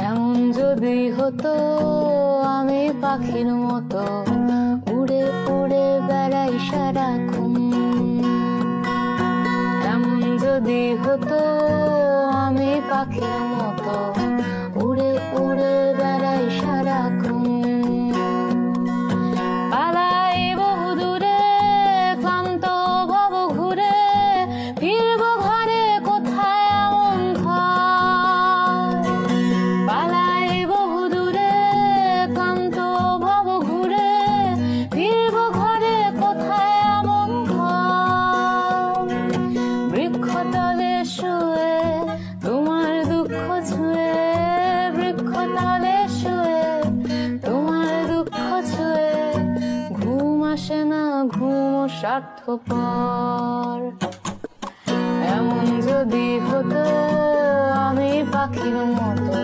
এমন যদি হতো আমি পাখির মতো উড়ে উড়ে বেড়াই সারাক্ষণ, এমন যদি হতো আমি পাখির মতো উড়ে উড়ে বেড়াই সারাক্ষণ। পালাই বহু দূরে ক্লান্ত ভব ঘুরে, ফিরব ঘরে কোথায় এমন ঘর। পালাই বহু দূরে ক্লান্ত ভব ঘুরে, ফিরব ঘরে কোথায় এমন ঘর। বৃক্ষতলে শুয়ে তোমার দুঃখ ছুঁয়ে, বৃক্ষতলে শুয়ে তোমার দুঃখ ছুঁয়ে, ঘুম আসে না ঘুম স্বার্থপর। এমন যদি হতো আমি পাখির মতো